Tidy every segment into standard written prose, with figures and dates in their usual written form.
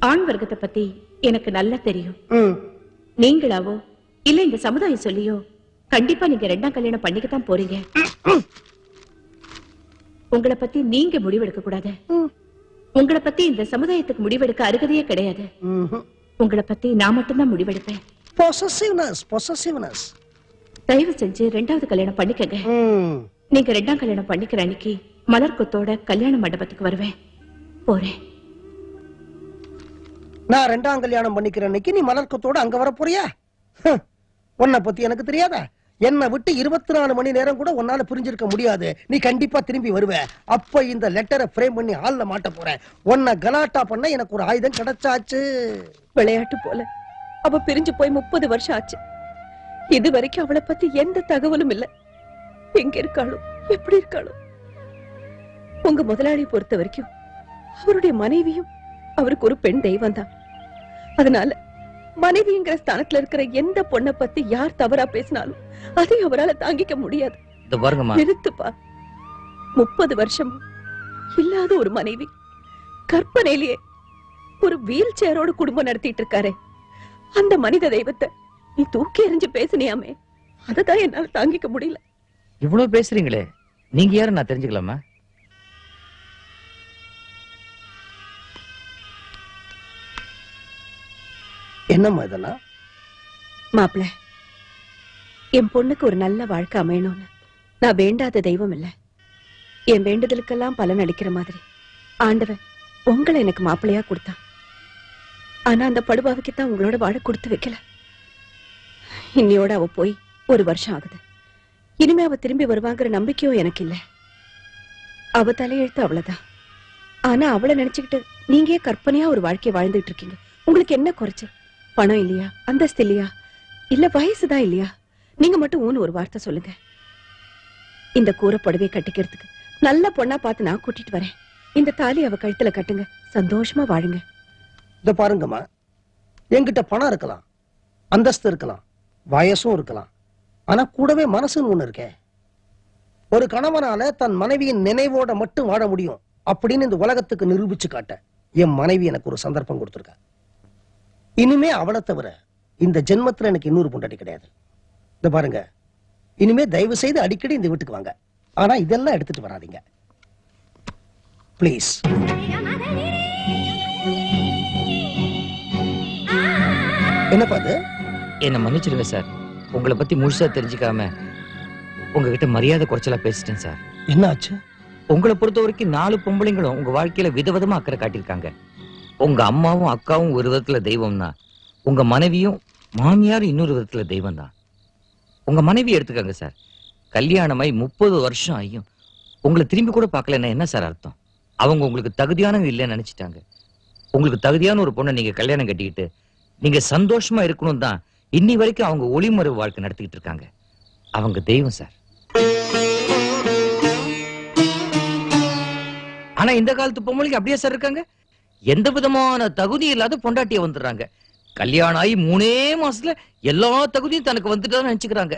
ஆண் வர்க்கத்தை பத்தி எனக்கு நல்லா தெரியும். நீங்களாவோ இல்ல இந்த சமுதாயம் சொல்லியோ கண்டிப்பா நீங்க 2ஆம் கல்யாணம் பண்ணிக்கத்தான் போறீங்க. உங்களை பத்தி நீங்க முடிவெடுக்க கூடாது. உங்களை பத்தி இந்த சமுதாயத்துக்கு முடிவெடுக்க அருகதையே கிடையாது. உங்களை பத்தி நான் மட்டும்தான் முடிவெடுப்பேன். தயவு செஞ்சு 2வது கல்யாணம் பண்ணிக்கங்க. நீங்க 2ஆம் கல்யாணம் பண்ணிக்கிற அன்னைக்கு மலர் கொத்தோட கல்யாண மண்டபத்துக்கு வருவேன். போறேன். நான் 2ஆம் கல்யாணம் பண்ணிக்கிற அன்னைக்கு நீ மலர் கொத்தோட அங்க வர போறியா? உன்னை பத்தி எனக்கு தெரியாதா? என்னை விட்டு 24 மணி நேரம் கூட உன்னால புரிஞ்சிருக்க முடியாது. நீ கண்டிப்பா திரும்பி வருவ. அப்ப இந்த லெட்டரை ஃப்ரேம் பண்ணி ஹால்ல மாட்ட போறேன். உன்னை கலாட்டா பண்ண எனக்கு ஒரு ஆயுதம் கிடைச்சாச்சு. விளையாட்டு போல அவ பிரிஞ்சு போய் 30 வருஷம் ஆச்சு. இது வரைக்கும் அவளை பத்தி எந்த தகவலும் இல்ல. எங்க இருக்காளோ, எப்படி இருக்காளோ? உங்க முதலாளி பொறுத்த வரைக்கும் அவருடைய மனைவியும் அவருக்கு ஒரு பெண் தெய்வம் தான். அதனால மனைவிங்கிற ஸ்தானத்துல இருக்கிற எந்த பொண்ணை பத்தி யார் தவறா பேசினாலும் அதை அவரால தாங்கிக்க முடியாது. நிறுத்துப்பா. 30 வருஷம் இல்லாத ஒரு மனைவி கற்பனையிலேயே ஒரு வீல் சேரோட குடும்பம் நடத்திட்டு இருக்காரே, அந்த மனித தெய்வத்தை நீ தூக்கி எறிஞ்சு பேசினியாமே, அததான் என்னால தாங்கிக்க முடியல. இவ்வளவு பேசுறீங்களே, நீங்க யாரு நான் தெரிஞ்சுக்கலாமா? என்னம்மா இதெல்லாம்? மாப்பிள்ள, என் பொண்ணுக்கு ஒரு நல்ல வாழ்க்கை அமையணும்னு நான் வேண்டாத தெய்வம் இல்ல. என் வேண்டுதலுக்கெல்லாம் பலன் அளிக்கிற மாதிரி ஆண்டவன் உங்களை எனக்கு மாப்பிள்ளையா கொடுத்தான். ஆனா அந்த படுபாவுக்குத்தான் உங்களோட வாழ கொடுத்து வைக்கல. இன்னையோட அவ போய் 1 வருஷம் ஆகுது. இனிமே அவ திரும்பி வருவாங்கிற நம்பிக்கையும் எனக்கு இல்ல. அவ தலையெழுத்து அவ்வளவுதான். ஆனா அவளை நினைச்சுக்கிட்டு நீங்க கற்பனையா ஒரு வாழ்க்கையை வாழ்ந்துட்டு இருக்கீங்க. உங்களுக்கு என்ன குறைச்சு? பணம் இல்லையா? அந்தஸ்து இல்லையா? இல்ல வயசுதான் இல்லையா? நீங்க மட்டும் ஊன்னு ஒரு வார்த்தை சொல்லுங்க. இந்த கூரை புடவையை கட்டிக்கிறதுக்கு நல்ல பொண்ணா பார்த்து நான் கூட்டிட்டு வரேன். இந்த தாலி அவ கழுத்துல கட்டுங்க, சந்தோஷமா வாழுங்க. இத பாருங்கம்மா, என்கிட்ட பணம் இருக்கலாம், அந்தஸ்து இருக்கலாம், வயசும் இருக்கலாம், ஆனா கூடவே மனசுன்னு ஒண்ணு இருக்கே. ஒரு கணவனால தன் மனைவியின் நினைவோட மட்டும் வாழ முடியும் அப்படின்னு இந்த உலகத்துக்கு நிரூபிச்சு காட்ட என் மனைவி எனக்கு ஒரு சந்தர்ப்பம் கொடுத்திருக்கா. இனிமே அவளை தவிர இந்த ஜென்மத்துல எனக்கு இன்னொரு பொண்டாட்டி கிடையாது. இந்த பாருங்க, இனிமே தயவு செய்து அடிக்கடி இந்த வீட்டுக்கு வாங்க. ஆனா இதெல்லாம் எடுத்துட்டு வராதீங்க பிளீஸ். என்னப்பா அது? என்ன மன்னிச்சிருங்க சார், உங்களை பத்தி முழுசா தெரிஞ்சுக்காம உங்ககிட்ட மரியாதை குறைச்சலா பேசிட்டேன் சார். என்ன ஆச்சு? உங்களை பொறுத்த வரைக்கும் 4 பொம்பளைங்களும் உங்க வாழ்க்கையில விதவிதமா அக்கறை காட்டியிருக்காங்க. உங்க அம்மாவும் அக்காவும் ஒரு விதத்துல தெய்வம் தான், உங்க மனைவியும் மாமியாரும் இன்னொரு விதத்துல தெய்வம் தான். உங்க மனைவி எடுத்துக்கங்க சார், கல்யாணமாய் 30 வருஷம் ஆகியும் உங்களை திரும்பி கூட பார்க்கலன்னா என்ன சார் அர்த்தம்? அவங்க உங்களுக்கு தகுதியானவங்க இல்லைன்னு நினைச்சிட்டாங்க. உங்களுக்கு தகுதியான ஒரு பொண்ணை நீங்க கல்யாணம் கட்டிக்கிட்டு நீங்க சந்தோஷமா இருக்கணும் தான் இன்னி வரைக்கும் அவங்க ஒளிமறைவு வாழ்க்கை நடத்திக்கிட்டு இருக்காங்க. அவங்க தெய்வம் சார். ஆனா இந்த காலத்து பொம்பளைக்கு அப்படியே சார் இருக்காங்க. எந்த விதமான தகுதி இல்லாத பொண்டாட்டிய வந்துடுறாங்க. கல்யாணம் ஆகி 3 மாசத்துல எல்லா தகுதியும் தனக்கு வந்துட்டு நினைச்சுக்கிறாங்க.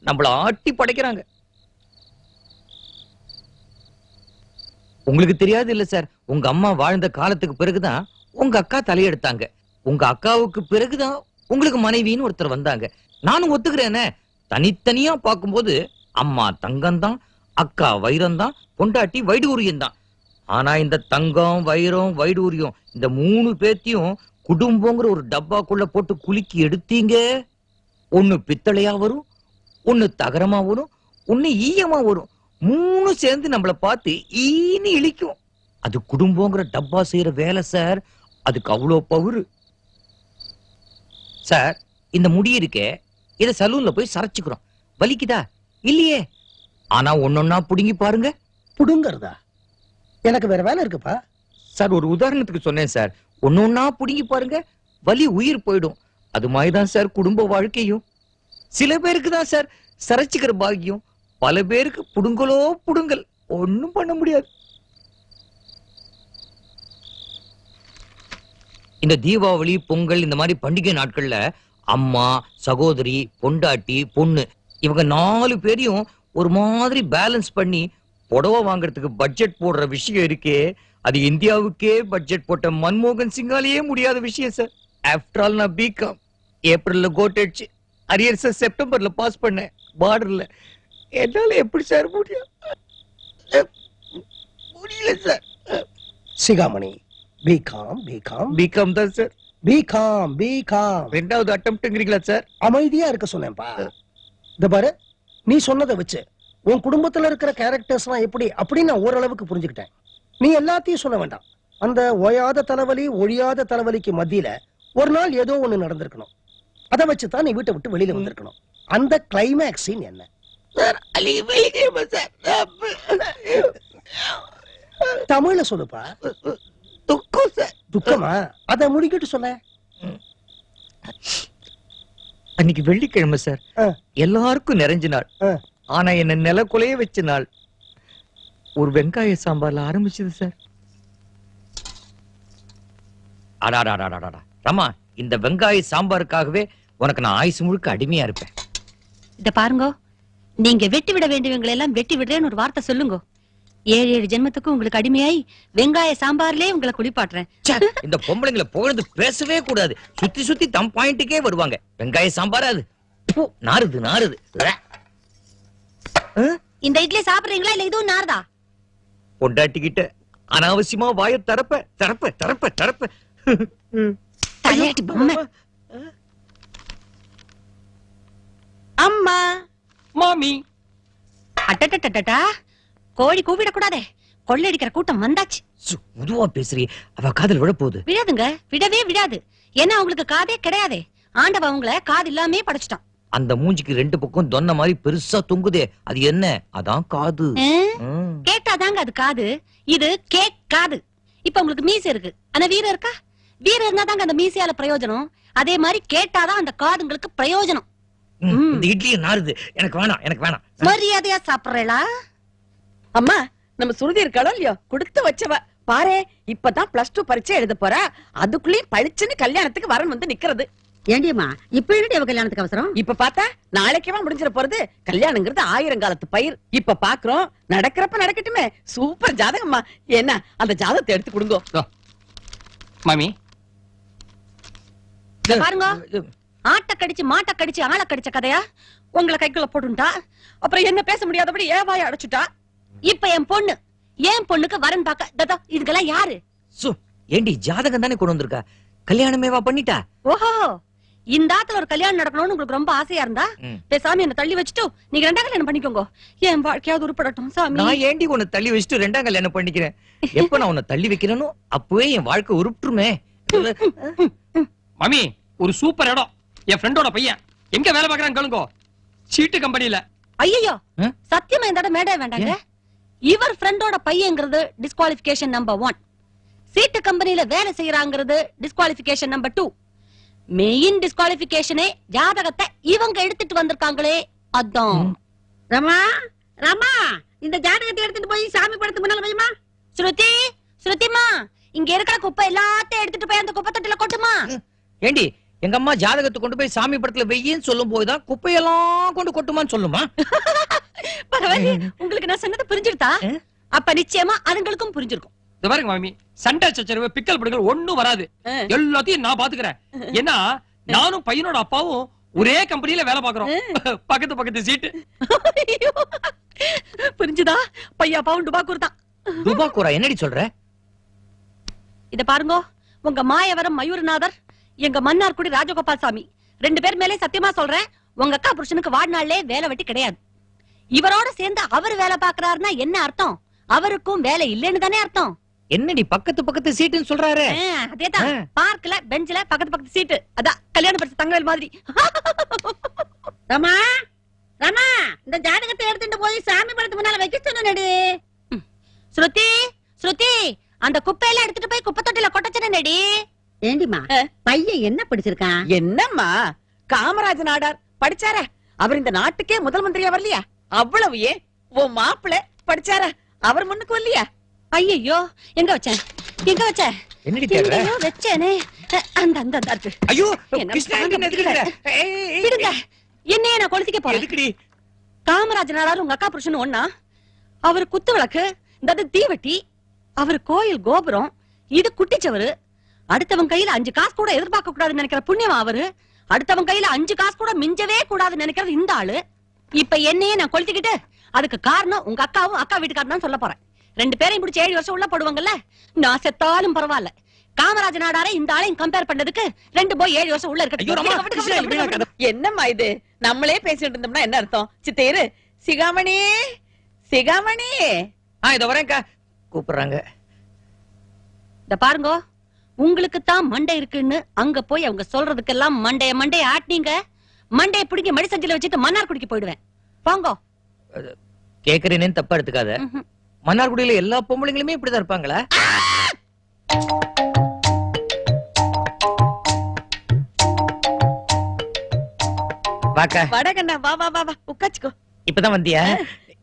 நம்மள ஆட்டி படைக்கிறாங்க. உங்களுக்கு தெரியாது இல்ல சார், உங்க அம்மா வாழ்ந்த காலத்துக்கு பிறகுதான் உங்க அக்கா தலையெடுத்தாங்க. உங்க அக்காவுக்கு பிறகுதான் உங்களுக்கு மனைவின்னு ஒருத்தர் வந்தாங்க. நானும் ஒத்துக்கிறேனே. தனித்தனியா பார்க்கும்போது அம்மா தங்கம்தான், அக்கா வைரம்தான், பொண்டாட்டி வைடூரியம் தான். ஆனா இந்த தங்கம், வைரம், வைடூரியம் இந்த 3 பேத்தையும் குடும்பங்கிற ஒரு டப்பாக்குள்ள போட்டு குலுக்கி எடுத்தீங்க. ஒண்ணு பித்தளையா வரும், ஒண்ணு தகரமா வரும், ஒண்ணு ஈயமா வரும். 3 சேர்ந்து நம்மளை பார்த்து ஈனி இழிக்கும். அது குடும்பங்கிற டப்பா செய்யற வேலை சார். அதுக்கு அவ்வளோ பவுரு சார். இந்த முடி இருக்கே, இத சலூன்ல போய் சரைச்சுக்கிறோம். வலிக்குதா? இல்லையே. ஆனா ஒன்னொன்னா புடுங்கி பாருங்க. புடுங்கறதா? எனக்கு வேற வேலை இருக்குப்பா சார். ஒரு உதாரணத்துக்கு சொன்னேன் சார். ஒன்னொன்னா புடுங்கி பாருங்க, வலி உயிர் போயிடும். அது மாதிரிதான் சார் குடும்ப வாழ்க்கையும். சில பேருக்கு தான் சார் சரைச்சுக்கிற பாக்கியம், பல பேருக்கு புடுங்கலோ புடுங்கல். ஒன்னும் பண்ண முடியாது. இந்த தீபாவளி, பொங்கல் இந்த மாதிரி பண்டிகை நாட்கள்ல அம்மா, சகோதரி, பொண்டாட்டி, பொண்ணு இவங்க 4 பேரையும் ஒரு மாதிரி பேலன்ஸ் பண்ணி புடவை வாங்குறதுக்கு பட்ஜெட் போடுற விஷயம் இருக்கே, அது இந்தியாவுக்கே பட்ஜெட் போட்ட மன்மோகன் சிங்காலேயே முடியாத விஷயம் சார். ஆஃப்டர் ஆல் நான் பிகாம் ஏப்ரல்ல கோட் அடிச்சு அரியர்ஸ் செப்டம்பர்ல பாஸ் பண்ணேன் பார்டர்ல. என்னால எப்படி சார் முடியும்? முடியல சார். சிகாமணி, பிகாம் பிகாம் பிகாம் தான் சார். பிகாம் பிகாம் ரெண்டாவது அட்டம்ப்ட்ங்கிறீங்களா சார்? அமைதியா இருக்க சொன்னேன்ப்பா. இந்த பாரு, நீ சொன்னதை வச்சு உன் குடும்பத்துல இருக்கிற கேரக்டர்ஸ்லாம் எப்படி அப்படின்னு நான் ஓரளவுக்கு புரிஞ்சுக்கிட்டேன். நீ எல்லாத்தையும் சொல்ல வேண்டாம். அந்த ஓயாத தலைவலி ஒழியாத தலைவலிக்கு மத்தியில ஒரு நாள் ஏதோ ஒண்ணு நடந்திருக்கணும். அதை வச்சுதான் நீ வீட்டை விட்டு வெளியில வந்திருக்கணும். அந்த கிளைமேக்ஸ் சீன் என்ன? தமிழ்ல சொல்லுப்பா. துக்கம் சார். துக்கமா? அதை முடிக்கிட்டு சொல்ல. அன்னைக்கு வெள்ளிக்கிழமை சார். எல்லாருக்கும் நிறைஞ்ச நாள். ஆனா என்ன நிலக்குலைய வச்ச நாள். ஒரு வெங்காய சாம்பார்ல ஆரம்பிச்சது சார். அடாடாடாடாடா ரமா, இந்த வெங்காய சாம்பாருக்காகவே உனக்கு நான் ஆயுசு முழுக்க அடிமையா இருப்பேன். இத பாருங்க, நீங்க வெட்டி விட வேண்டியவங்களை எல்லாம் வெட்டி விடுறேன்னு ஒரு வார்த்தை சொல்லுங்க. 7 ஜென்மத்துக்கு உங்களுக்கு அடிமையாய் வெங்காய சாம்பார்லயே உங்களை குளிப்பாட்டுறேன். இந்த பொம்பளைங்களை புகழ்ந்து பேசவே கூடாது. சுத்தி சுத்தி தம் பாயிண்ட்டுக்கே வருவாங்க. வெங்காய சாம்பார் அது நாறுது நாறுது. இந்த இட்லி சாப்பிடுறீங்களா இல்ல இதுவும் நார்தா? பொண்டாட்டிக்கிட்ட அனாவசியமா வாய தரப்ப தரப்ப தரப்ப தரப்ப. தலையாட்டி பொம்மை. அம்மா, மாமி, அட்டட்டட்டட்டா, கோழி கூவிடக்கூடாதே, கொள்ளையடிக்கிற கூட்டம் வந்தாச்சு. முதுவா பேசுறீ, அவ காதல் விழ போகுது. விடாதுங்க, விடவே விடாது. ஏன்னா அவங்களுக்கு காதே கிடையாதே. ஆண்டவ அவங்கள காது இல்லாமே படைச்சிட்டான். அந்த மூஞ்சிக்கு 2 பக்கம் தொன்ன மாதிரி பெருசா தொங்குதே, அது என்ன? அதான் காது. கேட்டாதாங்க அது காது. இது கேக் காது. இப்ப உங்களுக்கு மீசை இருக்கு, ஆனா வீரம் இருக்கா? வீரம் இருந்தாதாங்க அந்த மீசையால பிரயோஜனம். அதே மாதிரி கேட்டாதான் அந்த காதுங்களுக்கு பிரயோஜனம். இந்த இட்லியை நாறுது. எனக்கு வேணாம், எனக்கு வேணாம். மரியாதையா சாப்பிடுறா? அம்மா, நம்ம சுருதி இருக்காளோ இல்லையோ, கொடுத்து வச்சவ பாரு. இப்பதான் +2 பரீட்சை எழுத போறா. அதுக்குள்ளேயும் பழிச்சுன்னு கல்யாணத்துக்கு வரன் வந்து நிக்கிறது. ஏண்டியம்மா, இப்ப என்னடி அவ கல்யாணத்துக்கு அவசரம்? இப்ப பார்த்தா நாளைக்கேவா முடிஞ்சிட போறது. கல்யாணங்கிறது 1000 காலத்து பயிர். இப்ப பாக்குறோம், நடக்கிறப்ப நடக்கட்டுமே. சூப்பர் ஜாதகம்மா. என்ன, அந்த ஜாதகத்தை எடுத்து கொடுங்க மாமி. பாருங்க, ஆட்ட கடிச்சு மாட்ட கடிச்சு ஆளை கடிச்ச கதையா உங்களை கைக்குள்ள போட்டுட்டா. அப்புறம் என்ன பேச முடியாதபடி ஏவாய அடைச்சுட்டா. இப்ப என் பொண்ணுக்கு வரன் பாக்க இதுக்கெல்லாம் யாரு? ஏண்டி ஜாதகம் தானே கொண்டு வந்திருக்கா? கல்யாணமேவா பண்ணிட்டா? ஓஹோ, இந்த ஆத்துல ஒரு கல்யாணம் நடக்கணும்னு உங்களுக்கு ரொம்ப ஆசையா இருந்தா பேசாம என்ன தள்ளி வச்சுட்டு நீங்க 2ஆம் கல்யாணம் பண்ணிக்கோங்க. என் வாழ்க்கையாவது உருப்படட்டும் சாமி. நான் ஏண்டி உன்னை தள்ளி வச்சுட்டு 2ஆம் கல்யாணம் பண்ணிக்கிறேன்? எப்ப நான் உன்னை தள்ளி வைக்கிறேனோ அப்பவே என் வாழ்க்கை உருப்பிட்டுருமே. மாமி, ஒரு சூப்பர் இடம். என் ஃப்ரெண்டோட பையன் எங்க வேலை பாக்குறான்னு கேளுங்க. சீட்டு கம்பெனில. ஐயோ, சத்தியமா இந்த இடம் மேடே வேண்டாங்க. இவர் ஃப்ரெண்டோட பையங்கிறது டிஸ்குவாலிஃபிகேஷன் நம்பர் 1. சீட்டு கம்பெனில வேலை செய்யறாங்கிறது டிஸ்குவாலிஃபிகேஷன் நம்பர் 2. மெயின் டிஸ்குவாலிஃபிகேஷனே ஜாதகத்தை இவங்க எடுத்துட்டு வந்திருக்காங்களே, அதான். ரமா, ரமா, இந்த ஜாதகத்தை எடுத்துட்டு போய் சாமி படத்துக்கு முன்னால வைமா. ஸ்ருதி, ஸ்ருதிமா, இங்க இருக்கிற குப்பை எல்லாத்தையும் எடுத்துட்டு போய் அந்த குப்பை தொட்டில கொட்டுமா. ஏண்டி, எங்க அம்மா ஜாதகத்தை கொண்டு போய் சாமி படத்துல வெய்யின்னு சொல்லும் போதுதான் குப்பையெல்லாம் கொண்டு கொட்டுமான்னு சொல்லுமா? பரவாயில்ல, உங்களுக்கு நான் சொன்னது புரிஞ்சிருத்தா? அப்ப நிச்சயமா அதுங்களுக்கும் புரிஞ்சிருக்கும். இது பாருங்க மாமி, சண்டை சச்சரவு பிக்கல் படுகள் ஒண்ணும் வராது. எல்லாத்தையும் நான் பாத்துக்கிறேன். ஏன்னா நானும் பையனோட அப்பாவும் ஒரே கம்பெனில வேலை பாக்குறோம். பக்கத்து பக்கத்து சீட்டு. புரிஞ்சுதா? பையா அப்பாவும் டுபாக்கூர் தான். டுபாக்கூரா? என்னடி சொல்ற? இத பாருங்க, உங்க மாயவரம் மயூரநாதர், எங்க மன்னார்குடி ராஜகோபால் சாமி 2 பேர் மேலே சத்தியமா சொல்றேன், உங்க அக்கா புருஷனுக்கு வாடினாலே வேலை வெட்டி கிடையாது. இவரோட சேர்ந்து அவர் வேலை பாக்குறாருன்னா என்ன அர்த்தம்? அவருக்கும் வேலை இல்லைன்னு தானே அர்த்தம். என்னடி பக்கத்து பக்கத்து சீட்டுன்னு சொல்றாரு? அதேதான், பார்க்ல பெஞ்ச்ல பக்கத்து பக்கத்து சீட்டு. அதான் கல்யாண பரிசு தங்கவேல் மாதிரி. ரமா, ரமா, இந்த ஜாதகத்தை எடுத்துட்டு போய் சாமி படத்துக்கு முன்னால வைக்க சொன்னேடி. ஸ்ருதி, ஸ்ருதி, அந்த குப்பையெல்லாம் எடுத்துட்டு போய் குப்பை தொட்டில கொட்ட சொன்னேடி. ஏண்டிமா, பையன் என்ன படிச்சிருக்கான்? என்னம்மா, காமராஜ் நாடார் படிச்சாரா? அவர் இந்த நாட்டுக்கே முதல் மந்திரியா வரலையா? அவ்வளவு ஏன் உன் மாப்பிள்ளை படிச்சாரா? அவர் முன்னுக்கு வரலையா? ஐயோ, எங்க வச்சேன், எங்க வச்சேன்? என்னடி தேடுற? வச்சேனே, அந்த அந்த அந்த. ஐயோ, கிருஷ்ணா, என்ன எதுக்குற? விடுங்க, என்னையே நான் கொளுத்திக்க போறேன். எதுக்குடி? காமராஜ் நாடார் உங்க அக்கா புருஷன் ஒண்ணா? அவர் குத்து விளக்கு, இந்த தீவட்டி, அவர் கோயில் கோபுரம், இது குட்டிச்சவரு. அடுத்தவன் கையில 5 காசு கூட எதிர்பார்க்க கூடாதுன்னு நினைக்கிற புண்ணியமா அவரு. அடுத்தவன் கையில 5 காசு கூட மிஞ்சவே கூடாதுன்னு நினைக்கிறது இந்த ஆளு. இப்ப என்னையே நான் கொளுத்திக்கிட்டு அதுக்கு காரணம் உங்க அக்காவும் அக்கா வீட்டுக்காரன் தான் சொல்ல போறேன். 2 பேரையும் பிடிச்சி 7 வருஷம் உள்ள போடுவாங்கல்ல. நான் செத்தாலும் பரவாயில்ல. காமராஜ நாடார இந்த ஆளையும் கம்பேர் பண்ணதுக்கு 2 போய் 7 வருஷம் உள்ள இருக்கு. என்னம்மா இது? நம்மளே பேசிட்டு இருந்தோம்னா என்ன அர்த்தம்? சித்தேரு, சிகாமணி, சிகாமணி. இத வரேன்க்கா, கூப்பிடுறாங்க. இந்த பாருங்க, உங்களுக்கு தான் மண்டை இருக்குன்னு அங்க போய் அவங்க சொல்றதுக்கெல்லாம் மண்டைய ஆட்டினீங்க. மண்டைய பிடிக்க மடி சஞ்சில வச்சுட்டு மன்னார்குடிக்கு போயிடுவேன். போங்க. கேக்குறேன்னு தப்பா எடுத்துக்காத. மன்னார்குடியில எல்லா பொம்பளைங்களுமே இப்படிதான் இருப்பாங்களா? வடகண்ணா, வா வா வா வா, உட்காச்சுக்கோ. இப்பதான் வந்தியா?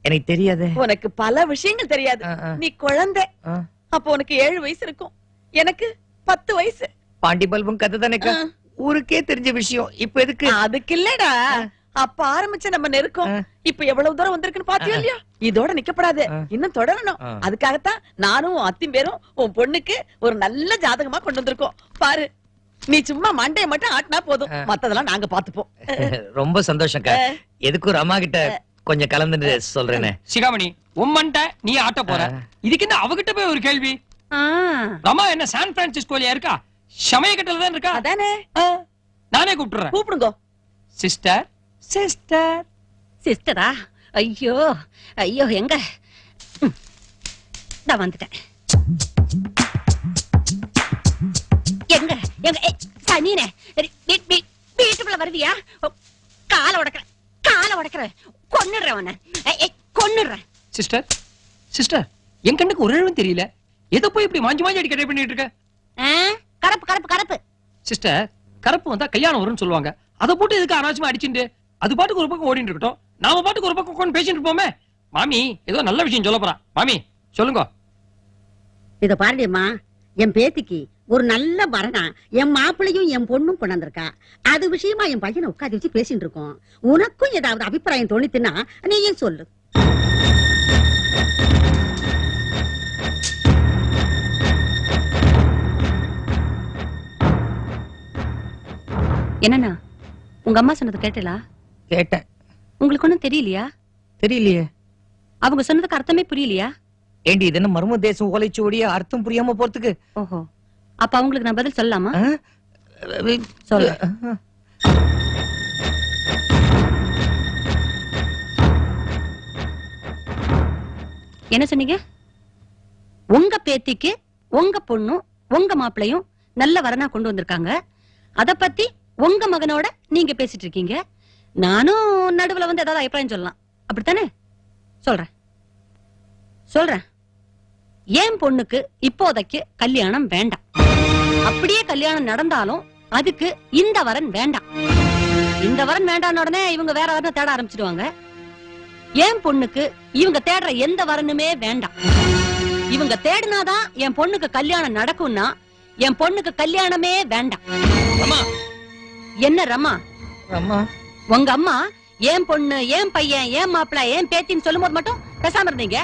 எனக்கு தெரியாது. உனக்கு பல விஷயங்கள் தெரியாது. நீ குழந்தை. அப்போ உனக்கு 7 வயசு இருக்கும், எனக்கு 10 வயசு. பாண்டி பல்பம் கதை தானேக்கா, ஊருக்கே தெரிஞ்ச விஷயம். இப்ப எதுக்கு? அதுக்கு இல்லடா, அப்ப ஆரம்பிச்ச நம்ம நெருக்கம் இப்ப எவ்வளவு தூரம் வந்திருக்குன்னு பாத்தியா இல்லையா? இதோட நிக்கப்படாது, இன்னும் தொடரணும். அதுக்காகத்தான் நானும் அத்தியும் பேரும் உன் பொண்ணுக்கு ஒரு நல்ல ஜாதகமா கொண்டு வந்திருக்கோம். பாரு, நீ சும்மா மண்டைய மட்டும் ஆட்டினா போதும், மத்ததெல்லாம் நாங்க பாத்துப்போம். ரொம்ப சந்தோஷம்க்கா. எதுக்கும் ரமா கிட்ட கொஞ்சம் கலந்து சொல்றேனே. சிகாமணி, உம்மன்ட்ட நீ ஆட்ட போற, இதுக்கு என்ன அவகிட்ட போய் ஒரு கேள்வி? ரமா என்ன சான் பிரான்சிஸ்கோலயா இருக்கா? சமயக்கட்டல தான் இருக்கா? அதானே. நானே கூப்பிடுறேன். கூப்பிடுங்க. சிஸ்டர், சிஸ்டர், சிஸ்டரா? ஐயோ ஐயோ, எங்க நான் வந்துட்டேன். எங்க எங்க சனினே, வீட்டுக்குள்ள வருவியா? காலை உடைக்கிறேன், கொன்னுடுறேன் உன்னை, கொன்னுடுறேன். சிஸ்டர், சிஸ்டர், என் கண்ணுக்கு ஒரு இழவும் தெரியல. எதை போய் இப்படி மாஞ்சி மாஞ்சி அடி பண்ணிட்டு இருக்க? கரப்பு கரப்பு கரப்பு. சிஸ்டர், கரப்பு வந்தா கல்யாணம் வரும்னு சொல்லுவாங்க. அதை போட்டு எதுக்கு அனாவசியமா அடிச்சுட்டு? அது பாட்டுக்கு ஒரு பக்கம் ஓடிட்டு இருக்கட்டும், நாம பாட்டுக்கு ஒரு பக்கம் உட்கார்ந்து பேசிட்டு இருப்போமே. மாமி ஏதோ நல்ல விஷயம் சொல்ல போறா. மாமி சொல்லுங்க. இத பாருடியம்மா, என் பேத்திக்கு ஒரு நல்ல வரனா என் மாப்பிளையும் என் பொண்ணும் கொண்டாந்துருக்கா. அது விஷயமா என் பையனை உட்காந்து வச்சு பேசிட்டு இருக்கோம். உனக்கும் ஏதாவது அபிப்பிராயம் தோணித்துன்னா நீயும் சொல்லு. என்னன்னா, உங்க அம்மா சொன்னது கேட்டலா? கேட்டேன். உங்களுக்கு ஒண்ணும் தெரியலையா? தெரியலையே. அவங்க சொன்னதுக்கு அர்த்தமே புரியலையா? ஏண்டி, இது என்ன மர்ம தேசம் ஓலைச்சுவடியா அர்த்தம் புரியாம போறதுக்கு? ஓஹோ, அப்ப அவங்களுக்கு நான் பதில் சொல்லலாமா? சொல்ல. என்ன சொன்னீங்க? உங்க பேத்திக்கு உங்க பொண்ணும் உங்க மாப்பிளையும் நல்ல வரனா கொண்டு வந்திருக்காங்க. அத பத்தி உங்க மகனோட நீங்க பேசிட்டு இருக்கீங்க. நானும் நடுவுல வந்து ஏதாவது அபிப்பிராயம் சொல்லலாம், அப்படித்தானே? சொல்றேன். என் பொண்ணுக்கு இப்போதைக்கு கல்யாணம் வேண்டாம். அப்படியே கல்யாணம் நடந்தாலும் அதுக்கு இந்த வரன் வேண்டாம். இந்த வரன் வேண்டாம் உடனே இவங்க வேற வரனை தேட ஆரம்பிச்சிடுவாங்க. என் பொண்ணுக்கு இவங்க தேடுற எந்த வரனுமே வேண்டாம். இவங்க தேடினாதான் என் பொண்ணுக்கு கல்யாணம் நடக்கும்னா என் பொண்ணுக்கு கல்யாணமே வேண்டாம். என்ன ரமா? உங்க அம்மா என் பொண்ணு, என் பையன், என் மாப்பிள்ள, என் பேத்தின்னு சொல்லும் போது மட்டும் பேசாம இருந்தீங்க.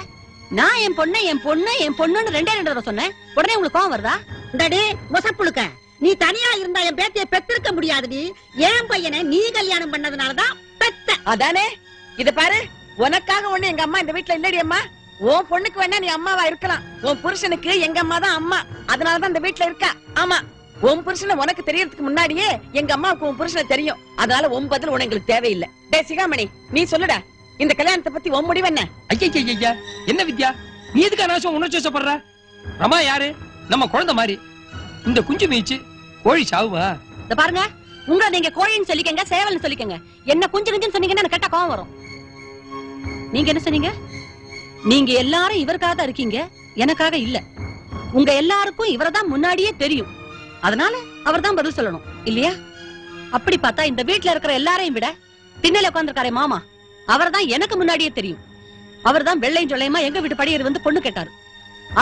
நான் என் பொண்ணு என் பொண்ணு என் பொண்ணுன்னு 2 தடவை சொன்னேன். உடனே உங்களுக்கு கோவம் வருதா? டேடி மொசப்புழுக்க, நீ தனியா இருந்தா என் பேத்திய பெத்திருக்க முடியாது. நீ என் பையனை நீ கல்யாணம் பண்ணதுனாலதான் பெத்த. அதானே. இத பாரு, உனக்காக ஒண்ணு எங்க அம்மா இந்த வீட்டுல இல்லடி அம்மா. உன் பொண்ணுக்கு வேணா நீ அம்மாவா இருக்கலாம். உன் புருஷனுக்கு எங்க அம்மா தான் அம்மா, அதனாலதான் இந்த வீட்டுல இருக்கா. ஆமா, உன் புருஷனை உனக்கு தெரியறதுக்கு முன்னாடியே எங்க அம்மாவுக்கு உன் புருஷனை தெரியும். அதனால உன் பதில் உனக்கு எங்களுக்கு தேவையில்லை. டே சிகாமணி, நீ சொல்லுடா, இந்த கல்யாணத்தை பத்தி உன் முடிவு என்ன? ஐயா, என்ன வித்யா, நீ எதுக்கு அனாவசியம் உணர்ச்சி வசப்படுற? ரமா யாரு? நம்ம குழந்தை மாதிரி. இந்த குஞ்சு மீச்சு கோழி சாவுவா? இந்த பாருங்க, உங்களை நீங்க கோழின்னு சொல்லிக்கங்க, சேவல்னு சொல்லிக்கங்க. என்ன குஞ்சு குஞ்சுன்னு சொன்னீங்கன்னா எனக்கு கேட்டா கோவம் வரும். நீங்க என்ன சொன்னீங்க? நீங்க எல்லாரும் இவருக்காக தான் இருக்கீங்க, எனக்காக இல்ல. உங்க எல்லாருக்கும் இவரதான் முன்னாடியே தெரியும். அதனால அவர் தான் பதில் சொல்லணும், இல்லையா? அப்படி பார்த்தா இந்த வீட்டுல இருக்கிற எல்லாரையும் விட திண்ணையில உட்கார்ந்திருக்காரே மாமா, அவர் தான் எனக்கு முன்னாடியே தெரியும். அவர் தான் வெள்ளையும் சொல்லையுமா எங்க வீட்டு படியேறி வந்து பொண்ணு கேட்டாரு.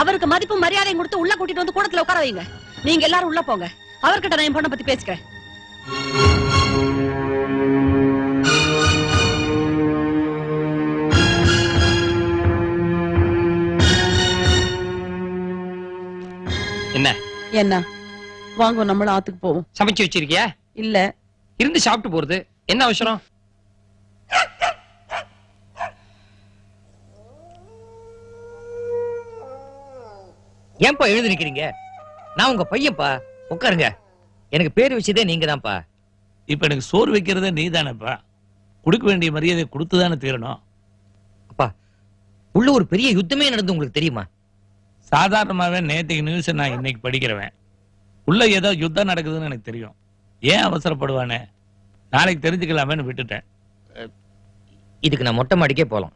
அவருக்கு மதிப்பு மரியாதையும் கொடுத்து உள்ள கூட்டிட்டு வந்து கூடத்துல உட்கார வைங்க. நீங்க எல்லாரும் உள்ள போங்க, அவர்கிட்ட நான் என் பொண்ணை பத்தி பேசிக்கிறேன். என்ன என்ன வாங்க நம்மள ஆத்துக்கு போவோம். சமைச்சு வச்சிருக்கியா? இல்ல இருந்து சாப்பிட்டு போறது என்ன அவசரம்? ஏன்பா எழுதி நிக்கிறீங்க? நான் உங்க பையன்பா, உட்காருங்க. எனக்கு பேர் வச்சதே நீங்க தான்ப்பா. இப்ப எனக்கு சோறு வைக்கிறதே நீ தானேப்பா. கொடுக்க வேண்டிய மரியாதை கொடுத்துதானே தீரணும். அப்பா, உள்ள ஒரு பெரிய யுத்தமே நடந்து உங்களுக்கு தெரியுமா? சாதாரணமாவே நேற்றுக்கு நியூஸ் நான் இன்னைக்கு படிக்கிறவன். உள்ள ஏதோ யுத்தம் நடக்குதுன்னு எனக்கு தெரியும். ஏன் அவசரப்படுவானே, நாளைக்கு தெரிஞ்சுக்கலாமேன்னு விட்டுட்டேன். இதுக்கு நான் மொட்டை மாடிக்கே போலாம்.